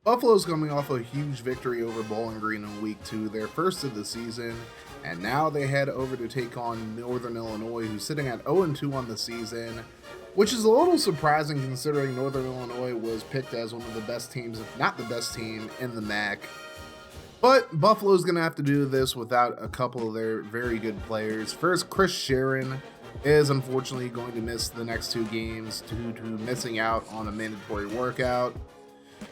Buffalo's coming off a huge victory over Bowling Green in Week 2, their first of the season, and now they head over to take on Northern Illinois, who's sitting at 0-2 on the season, which is a little surprising considering Northern Illinois was picked as one of the best teams, if not the best team, in the MAC. But Buffalo's going to have to do this without a couple of their very good players. First, Chris Sharon is unfortunately going to miss the next 2 games due to missing out on a mandatory workout.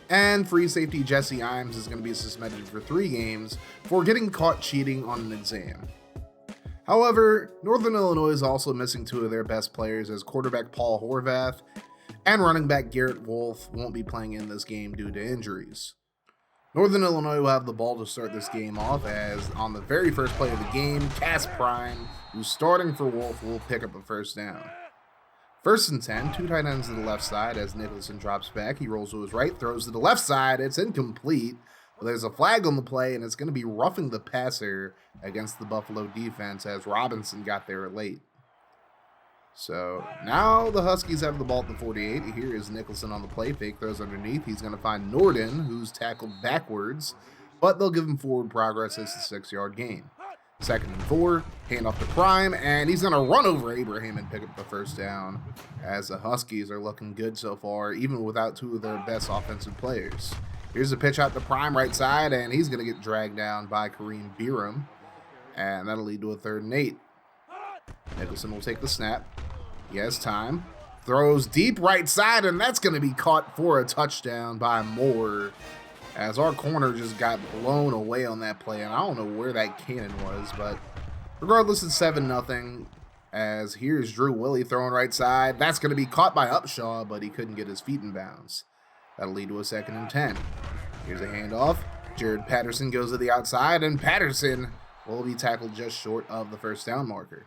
And free safety Jesse Imes is going to be suspended for 3 games for getting caught cheating on an exam. However, Northern Illinois is also missing 2 of their best players as quarterback Paul Horvath and running back Garrett Wolf won't be playing in this game due to injuries. Northern Illinois will have the ball to start this game off as on the very first play of the game, Cass Prime, who's starting for Wolf, will pick up a first down. First and 10, 2 tight ends to the left side as Nicholson drops back. He rolls to his right, throws to the left side. It's incomplete. But there's a flag on the play, and it's going to be roughing the passer against the Buffalo defense as Robinson got there late. So now the Huskies have the ball at the 48. Here is Nicholson on the play fake, throws underneath. He's going to find Norden, who's tackled backwards, but they'll give him forward progress as a 6-yard gain. Second and 4, hand off to Prime, and he's going to run over Abraham and pick up the first down as the Huskies are looking good so far, even without 2 of their best offensive players. Here's a pitch out to Prime right side, and he's going to get dragged down by Kareem Byrom, and that'll lead to a 3rd and 8. Nicholson will take the snap. He has time. Throws deep right side, and that's going to be caught for a touchdown by Moore, as our corner just got blown away on that play, and I don't know where that cannon was, but regardless, it's 7-0, as here's Drew Willy throwing right side. That's going to be caught by Upshaw, but he couldn't get his feet in bounds. That'll lead to a 2nd and 10. Here's a handoff. Jared Patterson goes to the outside, and Patterson will be tackled just short of the first down marker.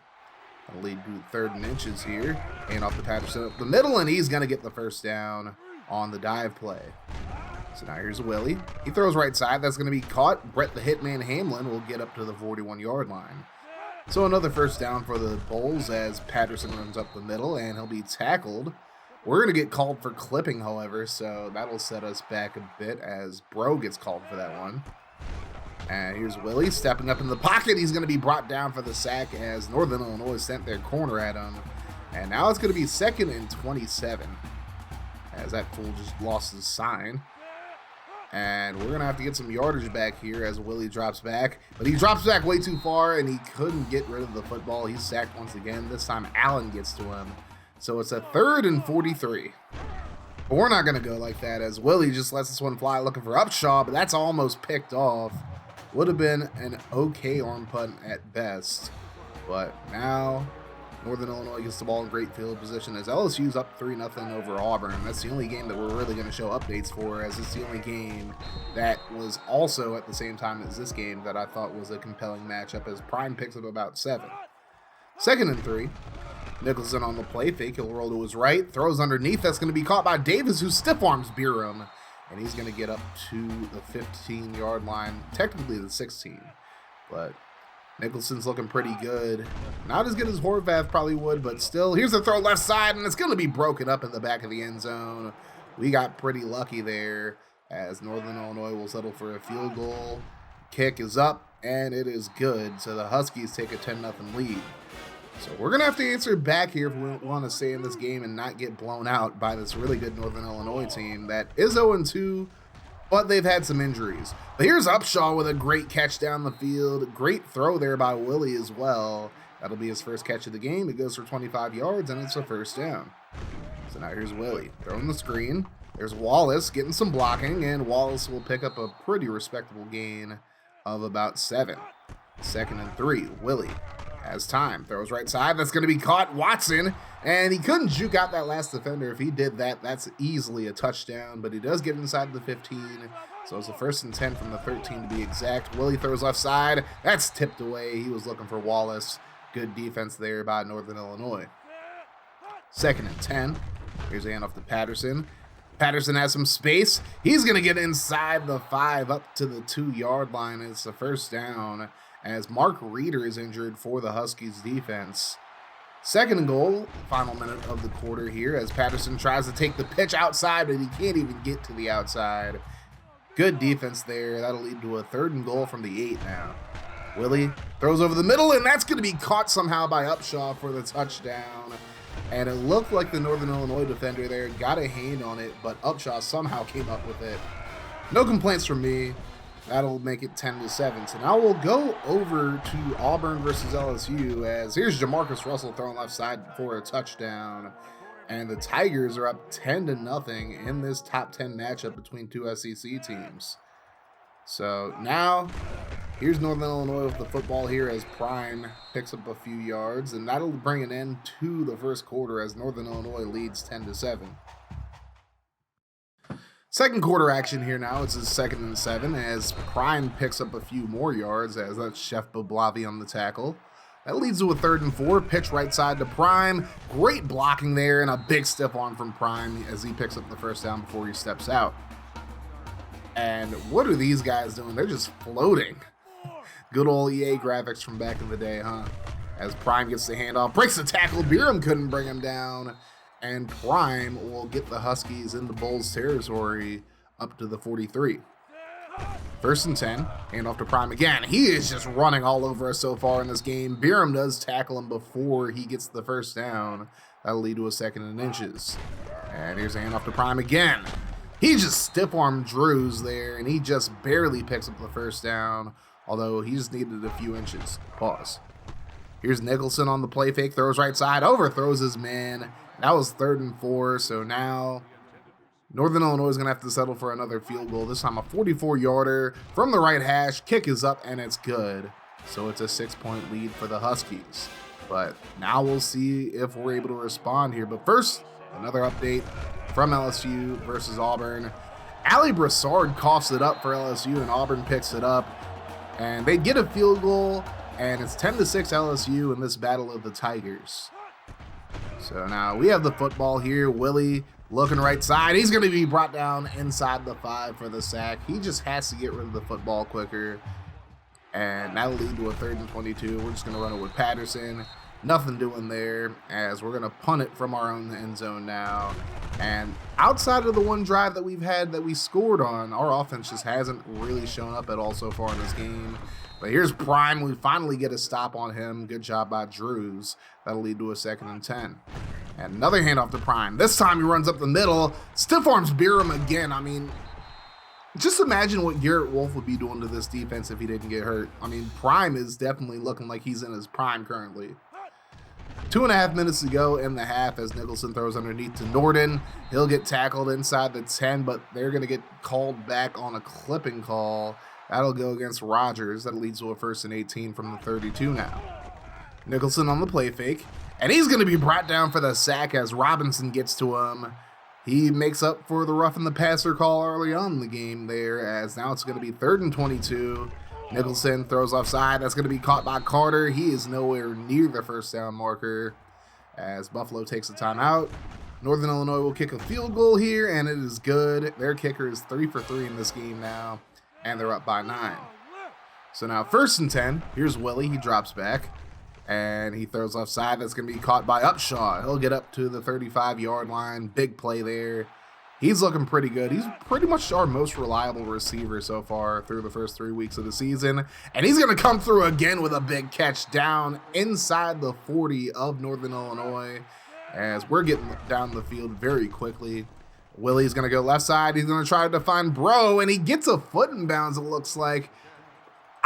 That'll lead to 3rd and inches here. Hand off to Patterson up the middle, and he's going to get the first down on the dive play. So now here's Willie. He throws right side. That's going to be caught. Brett the Hitman Hamlin will get up to the 41-yard line. So another first down for the Bulls as Patterson runs up the middle, and he'll be tackled. We're going to get called for clipping, however, so that'll set us back a bit as Bro gets called for that one. And here's Willie stepping up in the pocket. He's going to be brought down for the sack as Northern Illinois sent their corner at him. And now it's going to be 2nd and 27 as that fool just lost his sign. And we're going to have to get some yardage back here as Willie drops back. But he drops back way too far, and he couldn't get rid of the football. He's sacked once again. This time Allen gets to him. So it's a 3rd and 43. But we're not going to go like that as Willie just lets this one fly looking for Upshaw, but that's almost picked off. Would have been an okay arm punt at best. But now Northern Illinois gets the ball in great field position as LSU's up 3-0 over Auburn. That's the only game that we're really going to show updates for, as it's the only game that was also at the same time as this game that I thought was a compelling matchup as Prime picks up about 7. 2nd and 3. Nicholson on the play fake. He'll roll to his right. Throws underneath. That's going to be caught by Davis, who stiff arms Byrom. And he's going to get up to the 15-yard line. Technically the 16. But Nicholson's looking pretty good. Not as good as Horvath probably would, but still. Here's the throw left side, and it's going to be broken up in the back of the end zone. We got pretty lucky there as Northern Illinois will settle for a field goal. Kick is up, and it is good. So the Huskies take a 10-0 lead. So we're going to have to answer back here if we want to stay in this game and not get blown out by this really good Northern Illinois team that is 0-2, but they've had some injuries. But here's Upshaw with a great catch down the field. Great throw there by Willie as well. That'll be his first catch of the game. It goes for 25 yards, and it's a first down. So now here's Willie throwing the screen. There's Wallace getting some blocking, and Wallace will pick up a pretty respectable gain of about 7. 2nd and 3. Willie has time, throws right side. That's going to be caught. Watson, and he couldn't juke out that last defender. If he did that, that's easily a touchdown, but he does get inside the 15. So it's a 1st and 10 from the 13 to be exact. Willie throws left side. That's tipped away. He was looking for Wallace. Good defense there by Northern Illinois. 2nd and 10. Here's a handoff to Patterson. Patterson has some space. He's going to get inside the 5 up to the 2-yard line. It's a first down as Mark Reeder is injured for the Huskies defense. 2nd and goal, final minute of the quarter here as Patterson tries to take the pitch outside, but he can't even get to the outside. Good defense there. That'll lead to a 3rd and goal from the 8 now. Willy throws over the middle, and that's going to be caught somehow by Upshaw for the touchdown. And it looked like the Northern Illinois defender there got a hand on it, but Upshaw somehow came up with it. No complaints from me. That'll make it 10-7. So now we'll go over to Auburn versus LSU, as here's Jamarcus Russell throwing left side for a touchdown. And the Tigers are up 10-0 in this top 10 matchup between two SEC teams. So now, here's Northern Illinois with the football here as Prime picks up a few yards, and that'll bring an end to the first quarter as Northern Illinois leads 10-7. Second quarter action here now. It's his 2nd and 7 as Prime picks up a few more yards, as that's Chef Bablavi on the tackle. That leads to a 3rd and 4, pitch right side to Prime. Great blocking there, and a big stiff arm from Prime as he picks up the first down before he steps out. And what are these guys doing? They're just floating. Good old EA graphics from back in the day, huh? As Prime gets the handoff, breaks the tackle. Byrom couldn't bring him down. And Prime will get the Huskies into Bulls territory up to the 43. 1st and 10, handoff to Prime again. He is just running all over us so far in this game. Byrom does tackle him before he gets the first down. That'll lead to a 2nd and inches. And here's a handoff to Prime again. He just stiff-armed Drews there, and he just barely picks up the first down, although he just needed a few inches. Pause. Here's Nicholson on the play fake, throws right side, overthrows his man. That was 3rd and 4, so now Northern Illinois is going to have to settle for another field goal. This time a 44-yarder from the right hash. Kick is up, and it's good. So it's a 6-point lead for the Huskies. But now we'll see if we're able to respond here. But first, another update from LSU versus Auburn. Ali Brassard coughs it up for LSU, and Auburn picks it up. And they get a field goal, and it's 10-6 LSU in this battle of the Tigers. So now we have the football here. Willy looking right side. He's going to be brought down inside the 5 for the sack. He just has to get rid of the football quicker. And that'll lead to a 3rd and 22. We're just going to run it with Patterson. Nothing doing there, as we're going to punt it from our own end zone now. And outside of the one drive that we've had that we scored on, our offense just hasn't really shown up at all so far in this game. But here's Prime. We finally get a stop on him. Good job by Drews. That'll lead to a 2nd and 10. And another handoff to Prime. This time he runs up the middle. Stiff arms Byrom again. I mean, just imagine what Garrett Wolf would be doing to this defense if he didn't get hurt. I mean, Prime is definitely looking like he's in his prime currently. 2.5 minutes to go in the half as Nicholson throws underneath to Norden. He'll get tackled inside the 10, but they're going to get called back on a clipping call. That'll go against Rogers. That leads to a 1st and 18 from the 32 now. Nicholson on the play fake, and he's going to be brought down for the sack as Robinson gets to him. He makes up for the roughing the passer call early on in the game there, as now it's going to be 3rd and 22. Nicholson throws offside. That's going to be caught by Carter. He is nowhere near the first down marker as Buffalo takes a timeout. Northern Illinois will kick a field goal here, and it is good. Their kicker is 3 for 3 in this game now, and they're up by 9. So now 1st and 10. Here's Willy. He drops back, and he throws offside. That's going to be caught by Upshaw. He'll get up to the 35-yard line. Big play there. He's looking pretty good. He's pretty much our most reliable receiver so far through the first 3 weeks of the season. And he's going to come through again with a big catch down inside the 40 of Northern Illinois as we're getting down the field very quickly. Willy's going to go left side. He's going to try to find Bro, and he gets a foot in bounds, it looks like.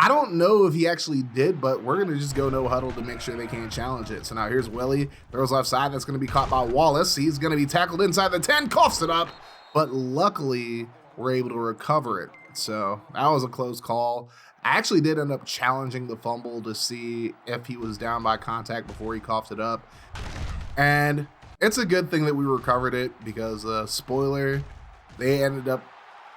I don't know if he actually did, but we're going to just go no huddle to make sure they can't challenge it. So now here's Willy. Throws left side. That's going to be caught by Wallace. He's going to be tackled inside the 10. Coughs it up. But luckily, we're able to recover it. So that was a close call. I actually did end up challenging the fumble to see if he was down by contact before he coughed it up. And it's a good thing that we recovered it because, spoiler, they ended up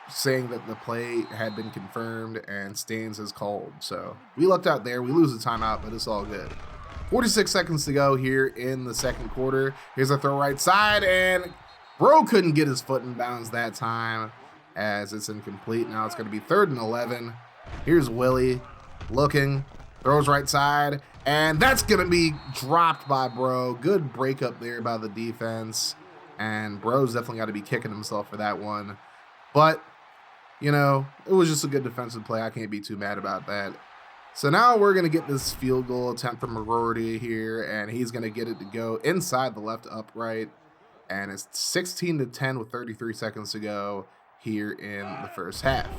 saying that the play had been confirmed and Staines is called. So we lucked out there. We lose the timeout, but it's all good. 46 seconds to go here in the second quarter. Here's a throw right side, and Bro couldn't get his foot in bounds that time as it's incomplete. Now it's going to be 3rd and 11. Here's Willy looking, throws right side, and that's going to be dropped by Bro. Good breakup there by the defense, and Bro's definitely got to be kicking himself for that one. But you know, it was just a good defensive play. I can't be too mad about that. So now we're going to get this field goal attempt from Rorty here, and he's going to get it to go inside the left upright. And it's 16-10 with 33 seconds to go here in the first half.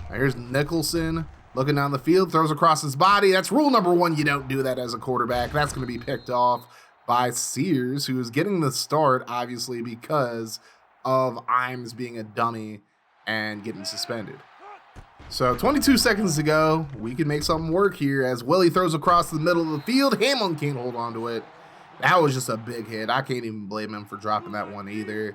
Now here's Nicholson looking down the field, throws across his body. That's rule number 1. You don't do that as a quarterback. That's going to be picked off by Sears, who is getting the start, obviously, because of Imes being a dummy and getting suspended. So 22 seconds to go. We can make something work here as Willie throws across the middle of the field. Hamlin can't hold on to it. That was just a big hit. I can't even blame him for dropping that one either.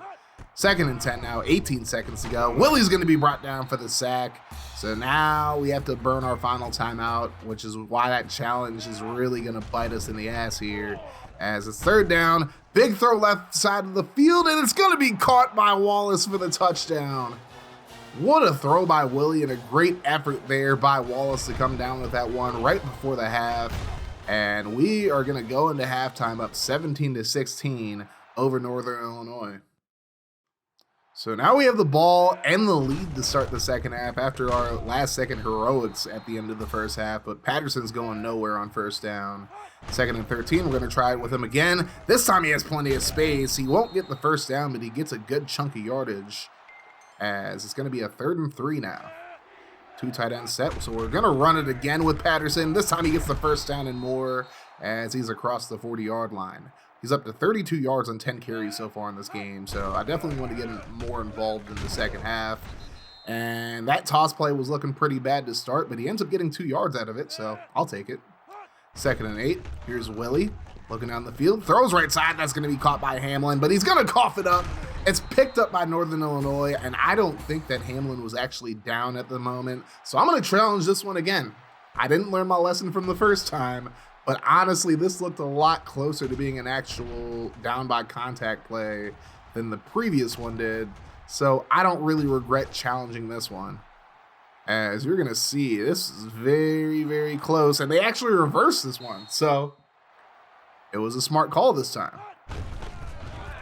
2nd and 10 now, 18 seconds to go. Willie's going to be brought down for the sack. So now we have to burn our final timeout, which is why that challenge is really going to bite us in the ass here. As it's 3rd down, big throw left side of the field, and it's going to be caught by Wallace for the touchdown. What a throw by Willie, and a great effort there by Wallace to come down with that one right before the half. And we are going to go into halftime up 17-16 over Northern Illinois. So now we have the ball and the lead to start the second half after our last second heroics at the end of the first half. But Patterson's going nowhere on 1st down. 2nd and 13, we're going to try it with him again. This time he has plenty of space. He won't get the 1st down, but he gets a good chunk of yardage. As it's going to be a 3rd and 3 now. 2 tight end set, so we're going to run it again with Patterson. This time he gets the 1st down and more as he's across the 40-yard line. He's up to 32 yards on 10 carries so far in this game, so I definitely want to get him more involved in the second half. And that toss play was looking pretty bad to start, but he ends up getting 2 yards out of it, so I'll take it. 2nd and 8, here's Willie looking down the field, throws right side. That's going to be caught by Hamlin, but he's going to cough it up. It's picked up by Northern Illinois, and I don't think that Hamlin was actually down at the moment, so I'm going to challenge this one again. I didn't learn my lesson from the first time, but honestly, this looked a lot closer to being an actual down by contact play than the previous one did, so I don't really regret challenging this one. As you're going to see, this is very, very close, and they actually reversed this one, so it was a smart call this time.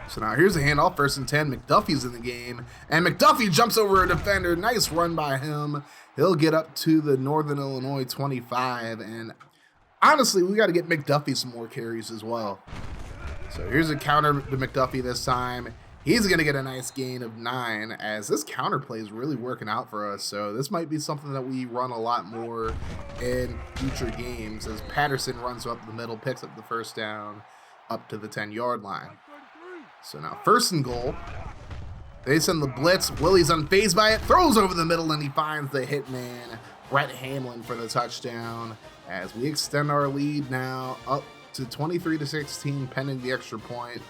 So now here's a handoff, 1st and 10. McDuffie's in the game, and McDuffie jumps over a defender. Nice run by him. He'll get up to the Northern Illinois 25, and honestly, we got to get McDuffie some more carries as well. So here's a counter to McDuffie this time. He's going to get a nice gain of 9, as this counter play is really working out for us. So this might be something that we run a lot more in future games, as Patterson runs up the middle, picks up the 1st down up to the 10-yard line. So now 1st and goal. They send the blitz. Willie's unfazed by it, throws over the middle, and he finds the hitman, Brett Hamlin, for the touchdown, as we extend our lead now up to 23-16 pending the extra point.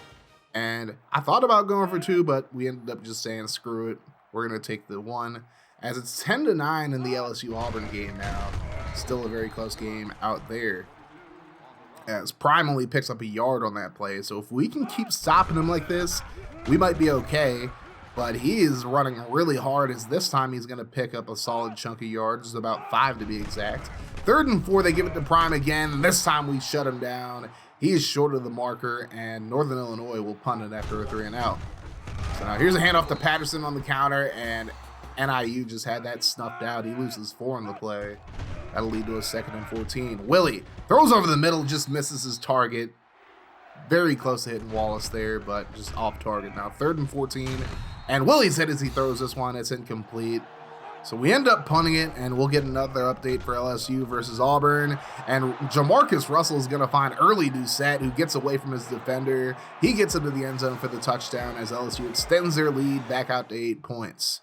And I thought about going for 2, but we ended up just saying screw it. We're going to take the 1, as it's 10-9 in the LSU Auburn game now. Still a very close game out there, as Prime only picks up a yard on that play. So if we can keep stopping him like this, we might be okay. But he is running really hard, as this time he's going to pick up a solid chunk of yards, about 5 to be exact. 3rd and 4, they give it to Prime again, and this time we shut him down. He is short of the marker, and Northern Illinois will punt it after a 3 and out. So now here's a handoff to Patterson on the counter, and NIU just had that snuffed out. He loses 4 on the play. That'll lead to a 2nd and 14. Willie throws over the middle, just misses his target. Very close to hitting Wallace there, but just off target. Now 3rd and 14, and Willie's hit as he throws this one. It's incomplete. So we end up punting it, and we'll get another update for LSU versus Auburn. And Jamarcus Russell is going to find early Doucette, who gets away from his defender. He gets into the end zone for the touchdown, as LSU extends their lead back out to 8 points.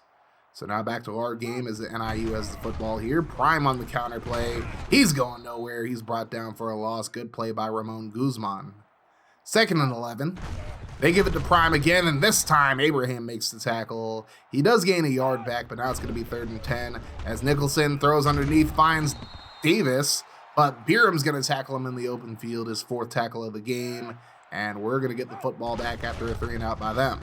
So now back to our game, as the NIU has the football here. Prime on the counter play. He's going nowhere. He's brought down for a loss. Good play by Ramon Guzman. 2nd and 11. They give it to Prime again, and this time Abraham makes the tackle. He does gain a yard back, but now it's going to be 3rd and 10, as Nicholson throws underneath, finds Davis, but Byrom's going to tackle him in the open field, his 4th tackle of the game, and we're going to get the football back after a 3 and out by them.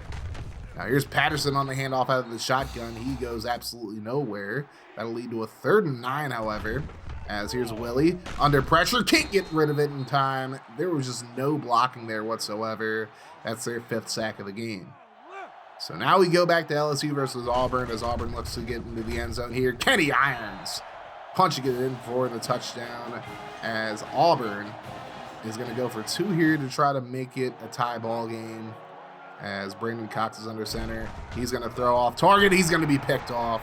Now here's Patterson on the handoff out of the shotgun. He goes absolutely nowhere. That'll lead to a 3rd and 9, however, as here's Willie under pressure, can't get rid of it in time. There was just no blocking there whatsoever. That's their 5th sack of the game. So now we go back to LSU versus Auburn as Auburn looks to get into the end zone here. Kenny Irons punching it in for the touchdown as Auburn is going to go for 2 here to try to make it a tie ball game as Brandon Cox is under center. He's going to throw off target. He's going to be picked off.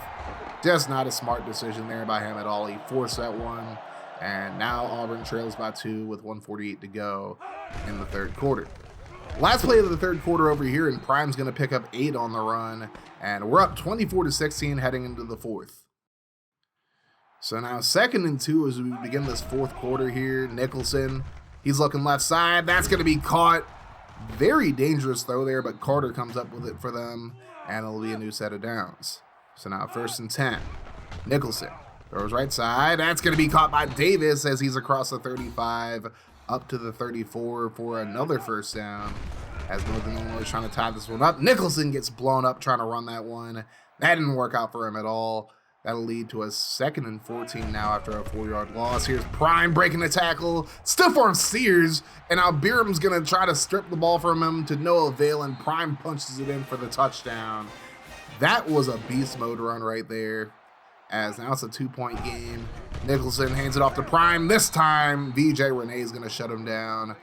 Just not a smart decision there by him at all. He forced that one, and now Auburn trails by 2 with 1:48 to go in the third quarter. Last play of the third quarter over here, and Prime's going to pick up 8 on the run, and we're up 24-16 heading into the fourth. So now 2nd and 2 as we begin this fourth quarter here. Nicholson, he's looking left side. That's going to be caught. Very dangerous throw there, but Carter comes up with it for them, and it'll be a new set of downs. So now 1st and 10. Nicholson throws right side. That's going to be caught by Davis as he's across the 35 up to the 34 for another first down as Northern Illinois is trying to tie this one up. Nicholson gets blown up trying to run that one. That didn't work out for him at all. That'll lead to a 2nd and 14 now after a 4-yard loss. Here's Prime breaking the tackle. Stiff arm Sears, and now Byrom's going to try to strip the ball from him to no avail, and Prime punches it in for the touchdown. That was a beast mode run right there, as now it's a 2-point game. Nicholson hands it off to Prime. This time, VJ Renee is going to shut him down,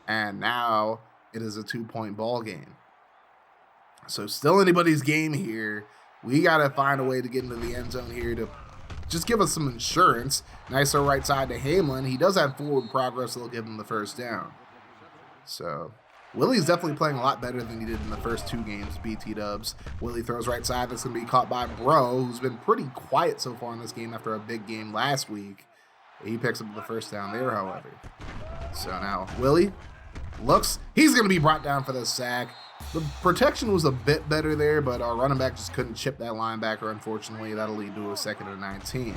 and now it is a 2-point ball game. So still anybody's game here. We got to find a way to get into the end zone here to just give us some insurance. Nice throw right side to Hamlin. He does have forward progress that'll give him the first down. So Willy's definitely playing a lot better than he did in the first 2 games, BT Dubs. Willy throws right side. That's going to be caught by Bro, who's been pretty quiet so far in this game after a big game last week. He picks up the first down there, however. So now Willy looks. He's going to be brought down for the sack. The protection was a bit better there, but our running back just couldn't chip that linebacker, unfortunately. That'll lead to a 2nd and 19.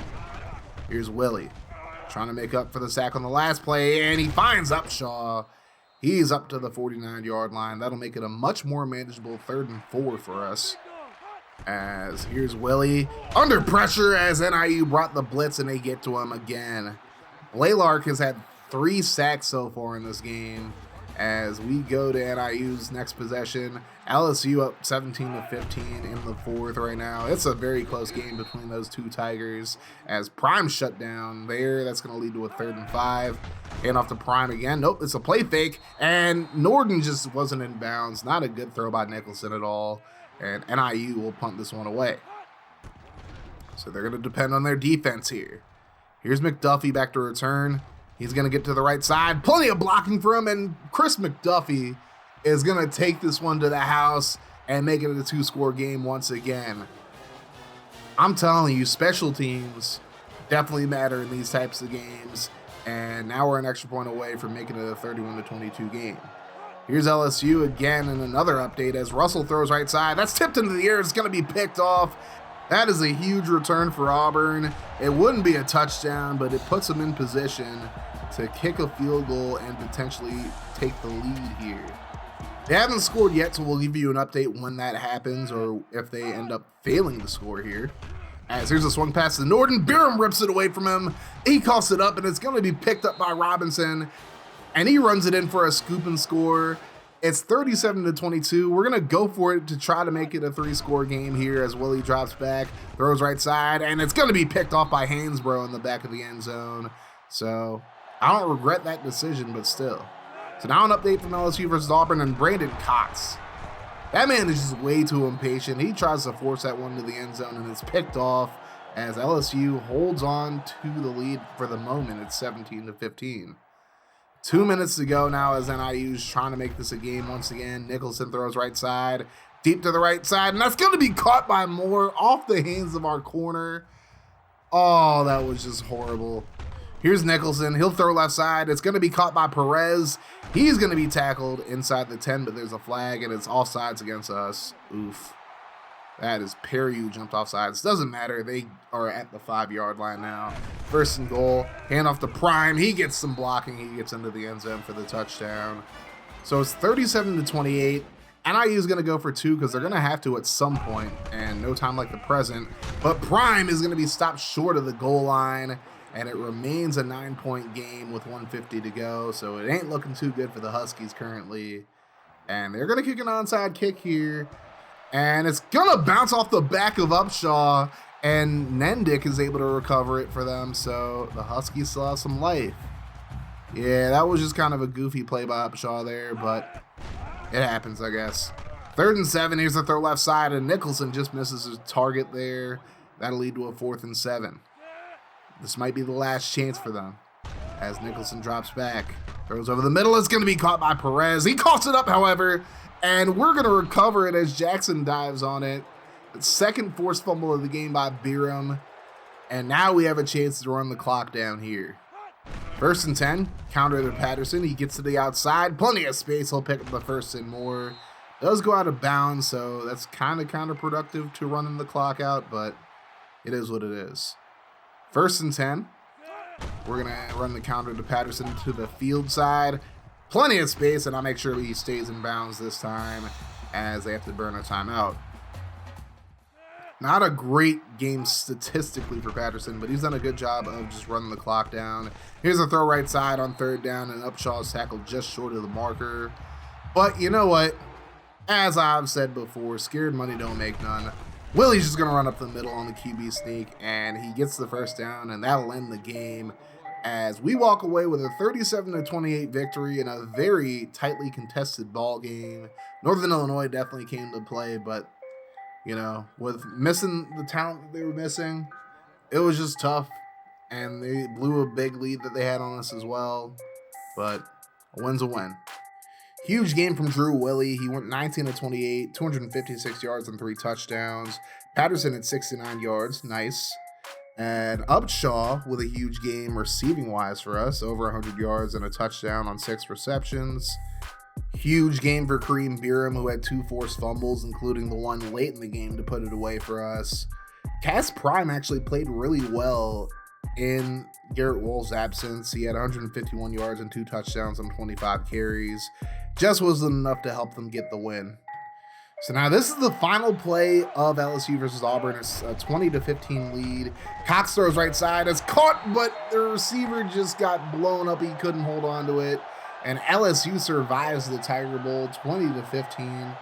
Here's Willy trying to make up for the sack on the last play, and he finds Upshaw. He's up to the 49-yard line. That'll make it a much more manageable 3rd and 4 for us. As here's Willy under pressure as NIU brought the blitz, and they get to him again. Blaylark has had 3 sacks so far in this game. As we go to NIU's next possession, LSU up 17-15 in the fourth right now. It's a very close game between those 2 Tigers as Prime shut down there. That's going to lead to a 3rd and 5. Hand off to Prime again. Nope, it's a play fake, and Norden just wasn't in bounds. Not a good throw by Nicholson at all, and NIU will punt this one away. So they're going to depend on their defense here. Here's McDuffie back to return. He's going to get to the right side. Plenty of blocking for him, and Chris McDuffie is going to take this one to the house and make it a 2-score game once again. I'm telling you, special teams definitely matter in these types of games, and now we're an extra point away from making it a 31-22 game. Here's LSU again in another update as Russell throws right side. That's tipped into the air. It's going to be picked off. That is a huge return for Auburn. It wouldn't be a touchdown, but it puts them in position to kick a field goal and potentially take the lead here. They haven't scored yet, so we'll give you an update when that happens or if they end up failing to score here. As here's a swung pass to Norden. Byrom rips it away from him. He coughs it up, and it's going to be picked up by Robinson, and he runs it in for a scoop and score. It's 37-22. We're going to go for it to try to make it a 3-score game here as Willy drops back, throws right side, and it's going to be picked off by Hansbrough in the back of the end zone. So I don't regret that decision, but still. So now an update from LSU versus Auburn and Brandon Cox. That man is just way too impatient. He tries to force that one to the end zone, and it's picked off as LSU holds on to the lead for the moment. It's 17-15. 2 minutes to go now as NIU's trying to make this a game once again. Nicholson throws right side, deep to the right side, and that's going to be caught by Moore off the hands of our corner. Oh, that was just horrible. Here's Nicholson. He'll throw left side. It's going to be caught by Perez. He's going to be tackled inside the 10, but there's a flag, and it's offsides against us. Oof. That is Perry who jumped offsides. Doesn't matter. They are at the 5-yard line now. 1st and goal. Hand off to Prime. He gets some blocking. He gets into the end zone for the touchdown. So it's 37-28. NIU is going to go for 2 because they're going to have to at some point, and no time like the present. But Prime is going to be stopped short of the goal line, and it remains a 9-point game with 1:50 to go. So it ain't looking too good for the Huskies currently. And they're going to kick an onside kick here. And it's gonna bounce off the back of Upshaw, and Nendick is able to recover it for them, so the Huskies still have some life. Yeah, that was just kind of a goofy play by Upshaw there, but it happens, I guess. 3rd and 7, here's the throw left side, and Nicholson just misses his target there. That'll lead to a 4th and 7. This might be the last chance for them, as Nicholson drops back. Throws over the middle, it's gonna be caught by Perez. He coughs it up, however, and we're gonna recover it as Jackson dives on it. Second forced fumble of the game by byrom, and now we have a chance to run the clock down here. 1st and 10, counter to Patterson. He gets to the outside, plenty of space. He'll pick up the 1st and more. Does go out of bounds, so that's kind of counterproductive to running the clock out, but it is what it is. 1st and 10. We're going to run the counter to Patterson to the field side. Plenty of space, and I'll make sure he stays in bounds this time as they have to burn a timeout. Not a great game statistically for Patterson, but he's done a good job of just running the clock down. Here's a throw right side on 3rd down, and Upshaw's tackled just short of the marker. But you know what? As I've said before, scared money don't make none. Willy's just going to run up the middle on the QB sneak, and he gets the 1st down, and that'll end the game as we walk away with a 37-28 victory in a very tightly contested ball game. Northern Illinois definitely came to play, but you know, with missing the talent that they were missing, it was just tough, and they blew a big lead that they had on us as well, but a win's a win. Huge game from Drew Willy. He went 19-28, 256 yards and 3 touchdowns. Patterson at 69 yards, nice. And Upshaw with a huge game receiving-wise for us, over 100 yards and a touchdown on 6 receptions. Huge game for Kareem, who had 2 forced fumbles, including the one late in the game to put it away for us. Cass Prime actually played really well in Garrett Wolf's absence. He had 151 yards and 2 touchdowns on 25 carries. Just wasn't enough to help them get the win. So now this is the final play of LSU versus Auburn. It's a 20-15 lead. Cox throws right side. It's caught, but the receiver just got blown up. He couldn't hold on to it. And LSU survives the Tiger Bowl 20-15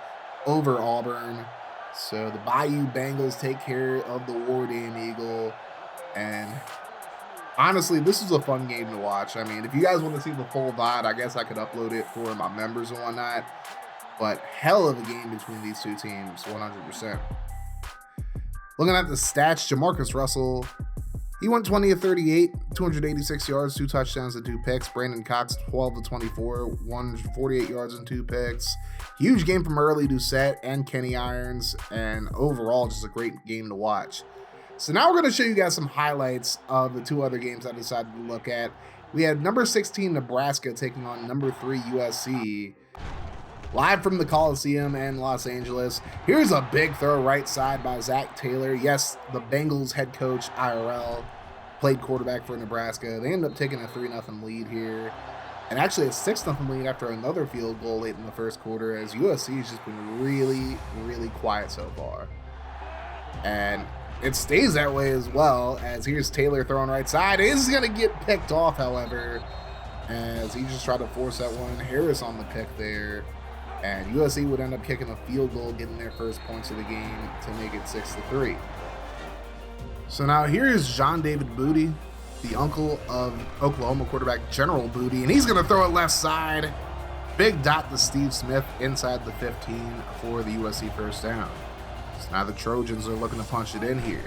over Auburn. So the Bayou Bengals take care of the War Dame Eagle. And honestly, this was a fun game to watch. I mean, if you guys want to see the full VOD, I guess I could upload it for my members and whatnot. But hell of a game between these two teams, 100%. Looking at the stats, Jamarcus Russell, he went 20-38, 286 yards, 2 touchdowns and 2 picks. Brandon Cox, 12-24, 148 yards and 2 picks. Huge game from Early Doucette and Kenny Irons, and overall just a great game to watch. So now we're going to show you guys some highlights of the 2 other games I decided to look at. We had number 16 Nebraska taking on number 3 USC. Live from the Coliseum in Los Angeles. Here's a big throw right side by Zach Taylor. Yes, the Bengals head coach, IRL, played quarterback for Nebraska. They end up taking a 3-0 lead here. And actually a 6-0 lead after another field goal late in the first quarter, as USC has just been really, really quiet so far. And it stays that way as well, as here's Taylor throwing right side. It is going to get picked off, however, as he just tried to force that one. Harris on the pick there. And USC would end up kicking a field goal, getting their first points of the game to make it 6-3. So now here is John David Booty, the uncle of Oklahoma quarterback General Booty, and he's going to throw it left side. Big dot to Steve Smith inside the 15 for the USC first down. So now the Trojans are looking to punch it in here.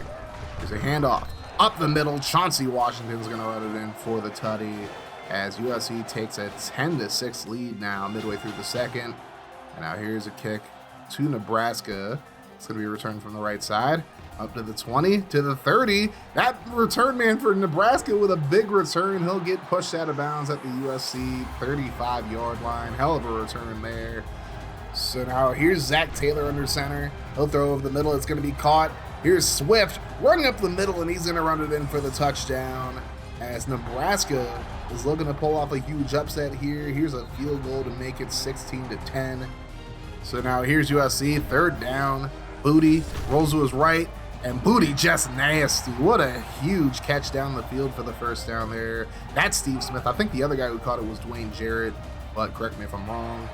There's a handoff up the middle. Chauncey Washington's going to run it in for the tutty, as USC takes a 10-6 lead now midway through the second. And now here's a kick to Nebraska. It's going to be returned from the right side. Up to the 20, to the 30. That return man for Nebraska with a big return. He'll get pushed out of bounds at the USC 35-yard line. Hell of a return there. So now here's Zach Taylor under center. He'll throw over the middle. It's going to be caught. Here's Swift running up the middle, and he's going to run it in for the touchdown, as Nebraska is looking to pull off a huge upset here. Here's a field goal to make it 16-10. So now here's USC, 3rd down. Booty rolls to his right, and Booty just nasty. What a huge catch down the field for the first down there. That's Steve Smith. I think the other guy who caught it was Dwayne Jarrett, but correct me if I'm wrong.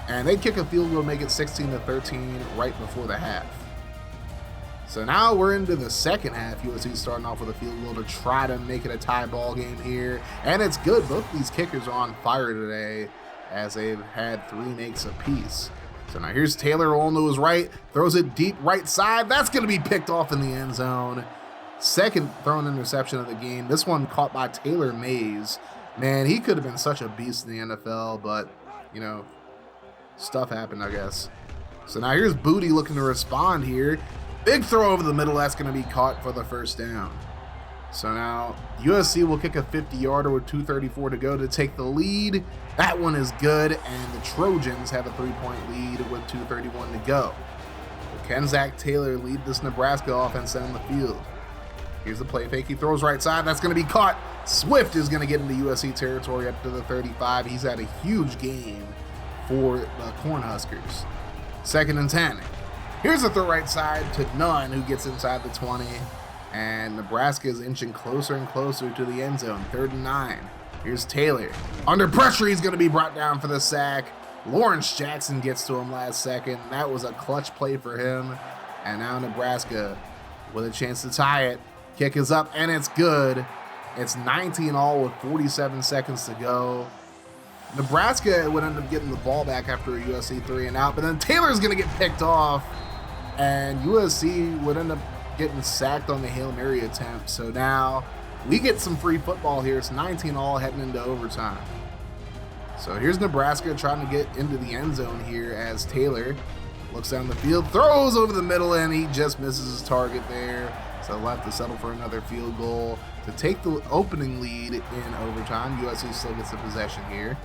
and they kick a field goal to make it 16-13 right before the half. So now we're into the second half. USC starting off with a field goal to try to make it a tie ball game here, and it's good. Both these kickers are on fire today as they've had 3 makes apiece. So now here's Taylor rolling to his right, throws it deep right side. That's going to be picked off in the end zone. Second thrown interception of the game. This one caught by Taylor Mays. Man, he could have been such a beast in the NFL, but, you know, stuff happened, I guess. So now here's Booty looking to respond here. Big throw over the middle. That's going to be caught for the first down. So now USC will kick a 50-yarder with 2:34 to go to take the lead. That one is good, and the Trojans have a 3-point lead with 2:31 to go. Can Zach Taylor lead this Nebraska offense down the field? Here's the play fake. He throws right side. That's going to be caught. Swift is going to get into USC territory up to the 35. He's had a huge game for the Cornhuskers. 2nd and 10. Here's a throw right side to Nunn, who gets inside the 20. And Nebraska is inching closer and closer to the end zone. 3rd and 9. Here's Taylor. Under pressure, he's going to be brought down for the sack. Lawrence Jackson gets to him last second. That was a clutch play for him. And now Nebraska with a chance to tie it. Kick is up, and it's good. It's 19-all with 47 seconds to go. Nebraska would end up getting the ball back after a USC 3-and-out, but then Taylor's going to get picked off, and USC would end up getting sacked on the Hail Mary attempt. So now we get some free football here. It's 19-all heading into overtime. So here's Nebraska trying to get into the end zone here as Taylor looks down the field, throws over the middle, and he just misses his target there. So they'll have to settle for another field goal to take the opening lead in overtime. USC still gets the possession here.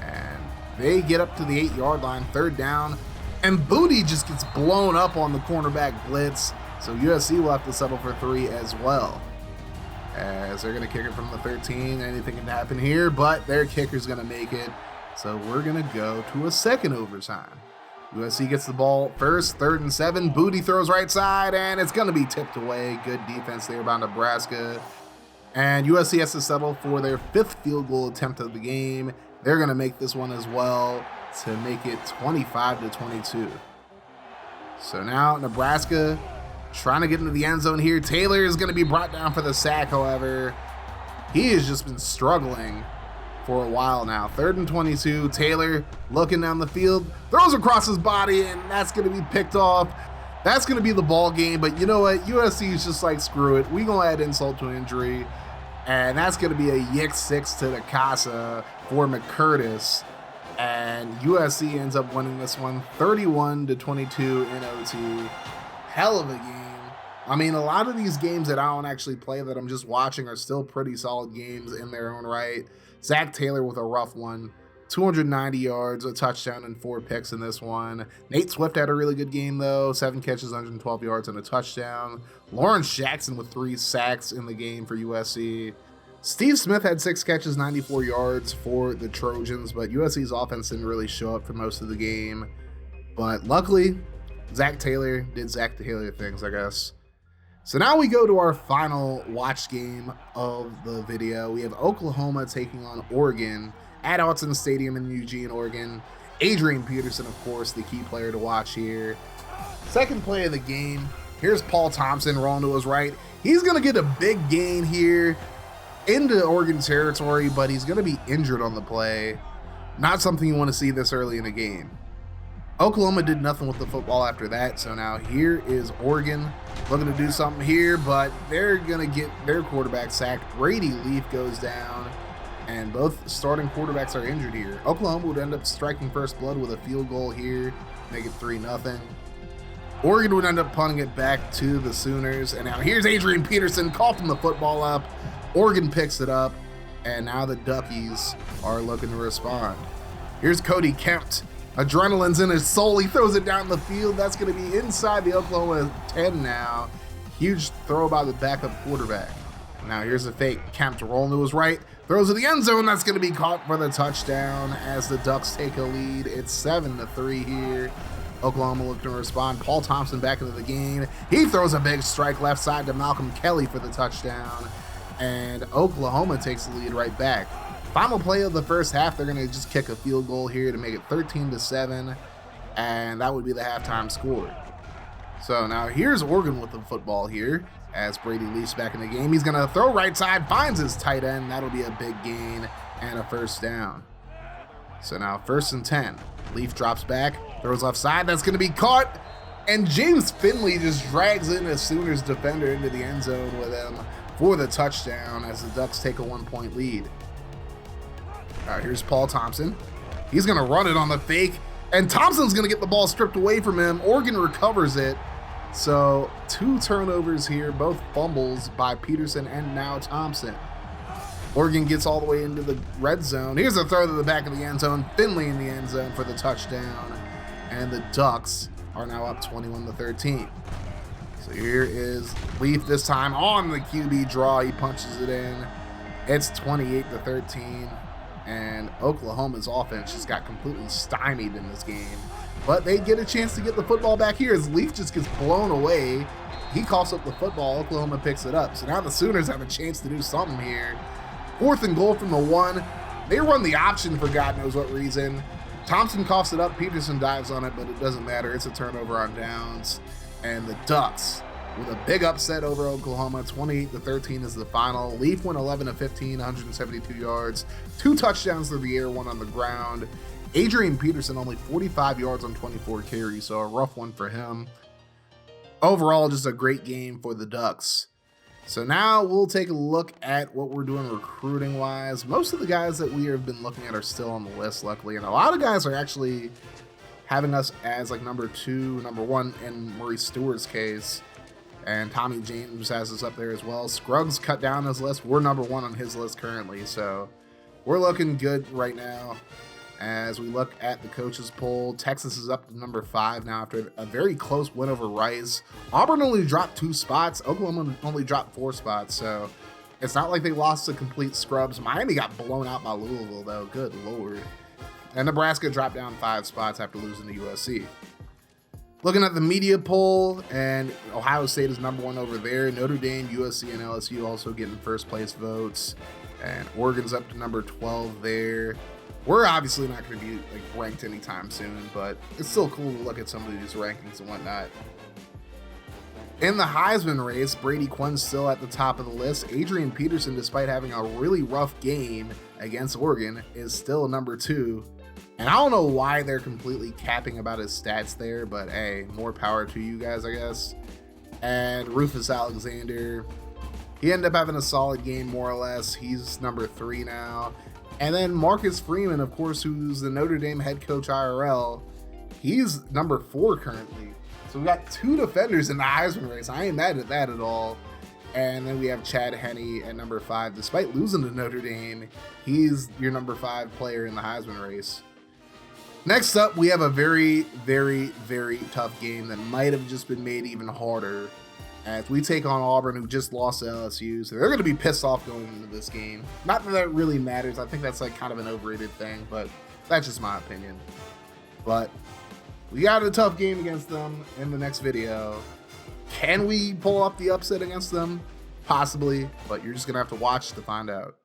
And they get up to the 8-yard line, 3rd down. And Booty just gets blown up on the cornerback blitz. So USC will have to settle for 3 as well. As they're going to kick it from the 13. Anything can happen here, but their kicker's going to make it. So we're going to go to a second overtime. USC gets the ball first, 3rd and 7. Booty throws right side, and it's going to be tipped away. Good defense there by Nebraska. And USC has to settle for their 5th field goal attempt of the game. They're going to make this one as well to make it 25-22. So now Nebraska trying to get into the end zone here. Taylor is going to be brought down for the sack, however. He has just been struggling for a while now. 3rd and 22. Taylor looking down the field, throws across his body, and that's going to be picked off. That's going to be the ball game, but you know what? USC is just like, screw it. We're going to add insult to injury, and that's going to be a yick 6 to the casa for McCurtis, and USC ends up winning this one 31-22 in OT. Hell of a game. I mean, a lot of these games that I don't actually play that I'm just watching are still pretty solid games in their own right. Zach Taylor with a rough one. 290 yards, a touchdown, and 4 picks in this one. Nate Swift had a really good game, though. 7 catches, 112 yards, and a touchdown. Lawrence Jackson with 3 sacks in the game for USC. Steve Smith had 6 catches, 94 yards for the Trojans, but USC's offense didn't really show up for most of the game. But luckily, Zach Taylor did Zach Taylor things, I guess. So now we go to our final watch game of the video. We have Oklahoma taking on Oregon at Autzen Stadium in Eugene, Oregon. Adrian Peterson, of course, the key player to watch here. Second play of the game. Here's Paul Thompson rolling to his right. He's going to get a big gain here into Oregon territory, but he's going to be injured on the play. Not something you want to see this early in a game. Oklahoma did nothing with the football after that, so now here is Oregon looking to do something here, but they're going to get their quarterback sacked. Brady Leaf goes down, and both starting quarterbacks are injured here. Oklahoma would end up striking first blood with a field goal here, make it 3-0. Oregon would end up punting it back to the Sooners, and now here's Adrian Peterson coughing the football up. Oregon picks it up, and now the Duckies are looking to respond. Here's Cody Kempt. Adrenaline's in his soul. He throws it down the field. That's going to be inside the Oklahoma 10 now. Huge throw by the backup quarterback. Now here's a fake. Kempt rolling to his right. Throws to the end zone. That's going to be caught for the touchdown as the Ducks take a lead. It's 7-3 here. Oklahoma looking to respond. Paul Thompson back into the game. He throws a big strike left side to Malcolm Kelly for the touchdown. And Oklahoma takes the lead right back. Final play of the first half, they're going to just kick a field goal here to make it 13-7, and that would be the halftime score. So now here's Oregon with the football here as Brady Leaf's back in the game. He's going to throw right side, finds his tight end. That'll be a big gain and a first down. So now 1st and 10. Leaf drops back, throws left side. That's going to be caught, and James Finley just drags in a Sooners defender into the end zone with him for the touchdown as the Ducks take a 1-point lead. All right, here's Paul Thompson. He's going to run it on the fake, and Thompson's going to get the ball stripped away from him. Oregon recovers it. So 2 turnovers here, both fumbles by Peterson and now Thompson. Oregon gets all the way into the red zone. Here's a throw to the back of the end zone. Finley in the end zone for the touchdown. And the Ducks are now up 21-13. So here is Leaf this time on the QB draw. He punches it in. It's 28-13. And Oklahoma's offense just got completely stymied in this game. But they get a chance to get the football back here as Leaf just gets blown away. He coughs up the football. Oklahoma picks it up. So now the Sooners have a chance to do something here. 4th and goal from the 1. They run the option for God knows what reason. Thompson coughs it up. Peterson dives on it, but it doesn't matter. It's a turnover on downs. And the Ducks with a big upset over Oklahoma. 28-13 is the final. Leaf went 11-15, 172 yards, 2 touchdowns through the air, 1 on the ground. Adrian Peterson only 45 yards on 24 carries, so a rough one for him. Overall, just a great game for the Ducks. So now we'll take a look at what we're doing recruiting wise. Most of the guys that we have been looking at are still on the list, luckily, and a lot of guys are actually having us as like number 2, number 1 in Maurice Stewart's case. And Tommy James has us up there as well. Scruggs cut down his list. We're number 1 on his list currently. So we're looking good right now. As we look at the coaches poll, Texas is up to number 5 now after a very close win over Rice. Auburn only dropped 2 spots. Oklahoma only dropped 4 spots. So it's not like they lost to complete scrubs. Miami got blown out by Louisville, though. Good Lord. And Nebraska dropped down 5 spots after losing to USC. Looking at the media poll, and Ohio State is number 1 over there. Notre Dame, USC, and LSU also getting first place votes. And Oregon's up to number 12 there. We're obviously not going to be like ranked anytime soon, but it's still cool to look at some of these rankings and whatnot. In the Heisman race, Brady Quinn's still at the top of the list. Adrian Peterson, despite having a really rough game against Oregon, is still number 2. And I don't know why they're completely capping about his stats there, but hey, more power to you guys, I guess. And Rufus Alexander, he ended up having a solid game, more or less. He's number 3 now. And then Marcus Freeman, of course, who's the Notre Dame head coach IRL, he's number 4 currently. So we got 2 defenders in the Heisman race. I ain't mad at that at all. And then we have Chad Henne at number 5. Despite losing to Notre Dame, he's your number 5 player in the Heisman race. Next up, we have a very, very, very tough game that might have just been made even harder as we take on Auburn, who just lost to LSU. So they're going to be pissed off going into this game. Not that that really matters. I think that's like kind of an overrated thing, but that's just my opinion. But we got a tough game against them in the next video. Can we pull off the upset against them? Possibly, but you're just going to have to watch to find out.